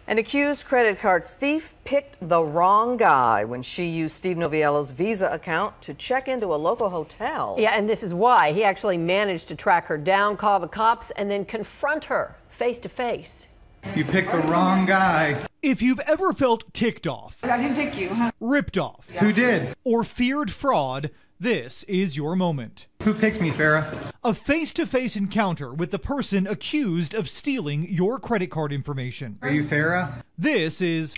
An accused credit card thief picked the wrong guy when she used Steve Noviello's Visa account to check into a local hotel. Yeah, and this is why he actually managed to track her down, call the cops, and then confront her face to face. You picked the wrong guy. If you've ever felt ticked off, I didn't pick you, huh? ripped off, Who did? or feared fraud, this is your moment. Who picked me, Farrah? A face-to-face encounter with the person accused of stealing your credit card information. Are you Farrah? This is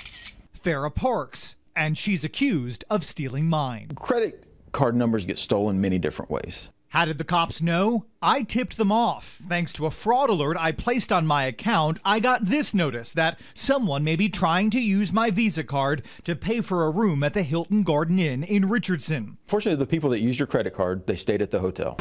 Farrah Parks, and she's accused of stealing mine. Credit card numbers get stolen many different ways. How did the cops know? I tipped them off. Thanks to a fraud alert I placed on my account, I got this notice that someone may be trying to use my Visa card to pay for a room at the Hilton Garden Inn in Richardson. Fortunately, the people that used your credit card, they stayed at the hotel.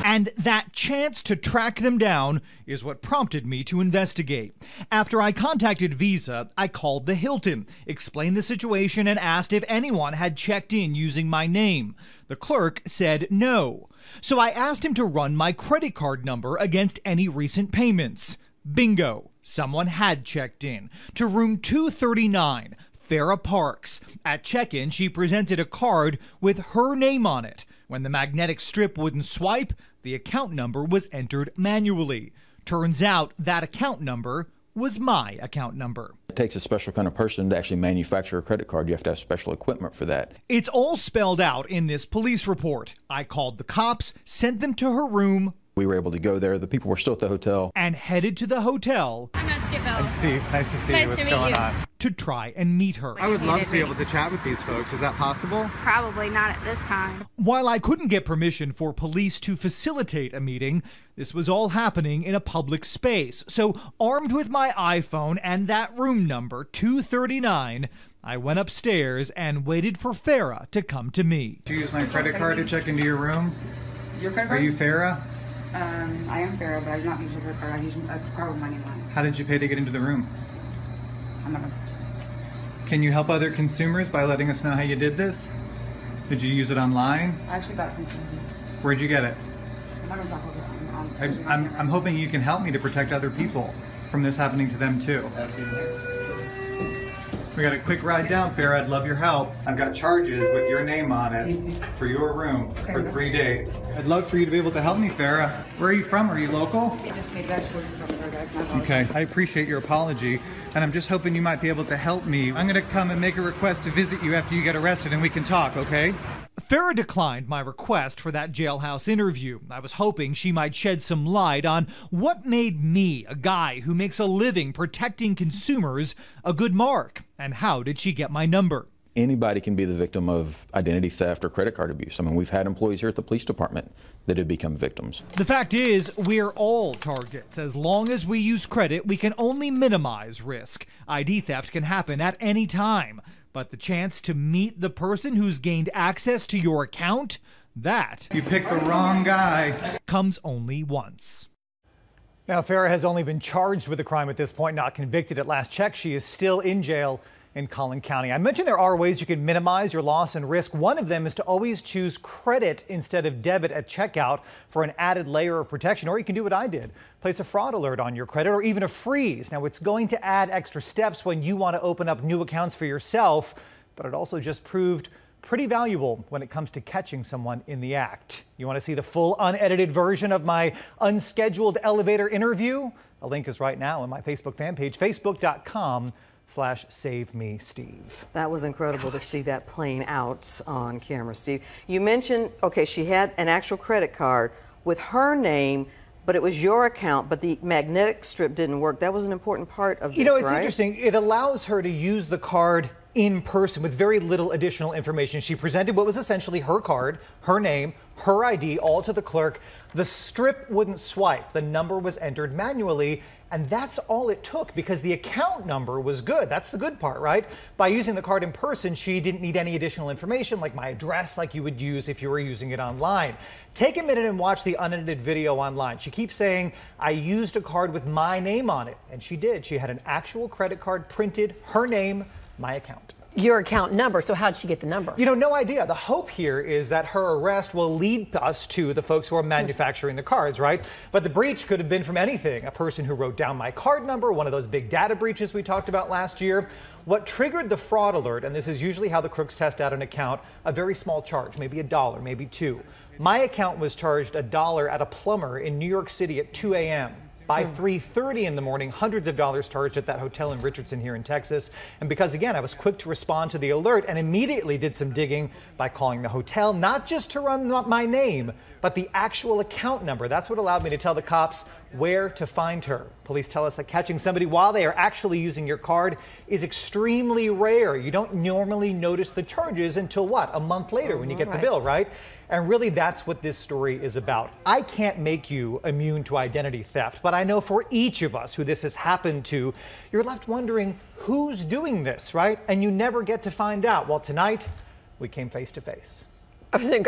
And that chance to track them down is what prompted me to investigate. After I contacted Visa, I called the Hilton, explained the situation, and asked if anyone had checked in using my name. The clerk said no. So I asked him to run my credit card number against any recent payments. Bingo! Someone had checked in to room 239, Farrah Parks. At check-in, she presented a card with her name on it. When the magnetic strip wouldn't swipe, the account number was entered manually. Turns out that account number was my account number. It takes a special kind of person to actually manufacture a credit card. You have to have special equipment for that. It's all spelled out in this police report. I called the cops, sent them to her room. We were able to go there. The people were still at the hotel. And headed to the hotel. I'm not Skip. I'm Steve. Nice to see you. What's going on? To try and meet her. I would love to be able to chat with these folks. Is that possible? Probably not at this time. While I couldn't get permission for police to facilitate a meeting, this was all happening in a public space. So, armed with my iPhone and that room number, 239, I went upstairs and waited for Farrah to come to me. Did you use my credit card to check into your room? Your credit Are card? you Farrah? I am Farrah, but I do not use a credit card. I use a card with my name on it. How did you pay to get into the room? I'm not gonna... Can you help other consumers by letting us know how you did this? Did you use it online? I actually got it from TV. Where'd you get it? I'm not gonna talk about it. I'm hoping you can help me to protect other people from this happening to them too. We got a quick ride down, Farrah. I'd love your help. I've got charges with your name on it for your room for 3 days. I'd love for you to be able to help me, Farrah. Where are you from? Are you local? I just made bad choices on the road. Okay, I appreciate your apology, and I'm just hoping you might be able to help me. I'm gonna come and make a request to visit you after you get arrested and we can talk, okay? Farrah declined my request for that jailhouse interview. I was hoping she might shed some light on what made me, a guy who makes a living protecting consumers, a good mark, and how did she get my number? Anybody can be the victim of identity theft or credit card abuse. I mean, we've had employees here at the police department that have become victims. The fact is, we're all targets. As long as we use credit, we can only minimize risk. ID theft can happen at any time. But the chance to meet the person who's gained access to your account, that You picked the wrong guy. comes only once. Now, Farrah has only been charged with a crime at this point, not convicted. At last check, she is still in jail in Collin County. I mentioned there are ways you can minimize your loss and risk. One of them is to always choose credit instead of debit at checkout for an added layer of protection. Or you can do what I did, place a fraud alert on your credit or even a freeze. Now, it's going to add extra steps when you want to open up new accounts for yourself, but it also just proved pretty valuable when it comes to catching someone in the act. You want to see the full unedited version of my unscheduled elevator interview? A link is right now on my Facebook fan page, facebook.com/SaveMeSteve. That was incredible to see that playing out on camera, Steve. You mentioned, okay, she had an actual credit card with her name, but it was your account, but the magnetic strip didn't work. That was an important part of this, You know, it's right? interesting. It allows her to use the card in person with very little additional information. She presented what was essentially her card, her name, her ID, all to the clerk. The strip wouldn't swipe. The number was entered manually, and that's all it took because the account number was good. That's the good part, right? By using the card in person, she didn't need any additional information like my address like you would use if you were using it online. Take a minute and watch the unedited video online. She keeps saying, I used a card with my name on it, and she did. She had an actual credit card printed, her name, my account. your account number. So how'd she get the number? You know, no idea. The hope here is that her arrest will lead us to the folks who are manufacturing the cards, right? But the breach could have been from anything. A person who wrote down my card number, one of those big data breaches we talked about last year. What triggered the fraud alert, and this is usually how the crooks test out an account, a very small charge, maybe $1, maybe $2. My account was charged $1 at a plumber in New York City at 2 a.m. By 3:30 in the morning, hundreds of dollars charged at that hotel in Richardson here in Texas. And because, again, I was quick to respond to the alert and immediately did some digging by calling the hotel, not just to run my name, but the actual account number. That's what allowed me to tell the cops where to find her. Police tell us that catching somebody while they are actually using your card is extremely rare. You don't normally notice the charges until what? A month later when you get the bill, right? And really, that's what this story is about. I can't make you immune to identity theft, but I know for each of us who this has happened to, you're left wondering who's doing this, right? And you never get to find out. Well, tonight, we came face to face.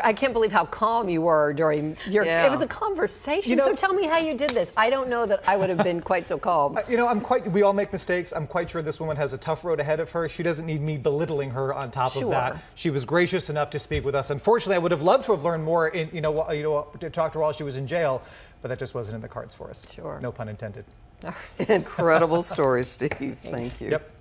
I can't believe how calm you were during your, it was a conversation. You know, so tell me how you did this. I don't know that I would have been quite so calm. You know, we all make mistakes. I'm quite sure this woman has a tough road ahead of her. She doesn't need me belittling her on top of that. She was gracious enough to speak with us. Unfortunately, I would have loved to have learned more, to talk to her while she was in jail, but that just wasn't in the cards for us. Sure. No pun intended. Incredible story, Steve. Thank you. Yep.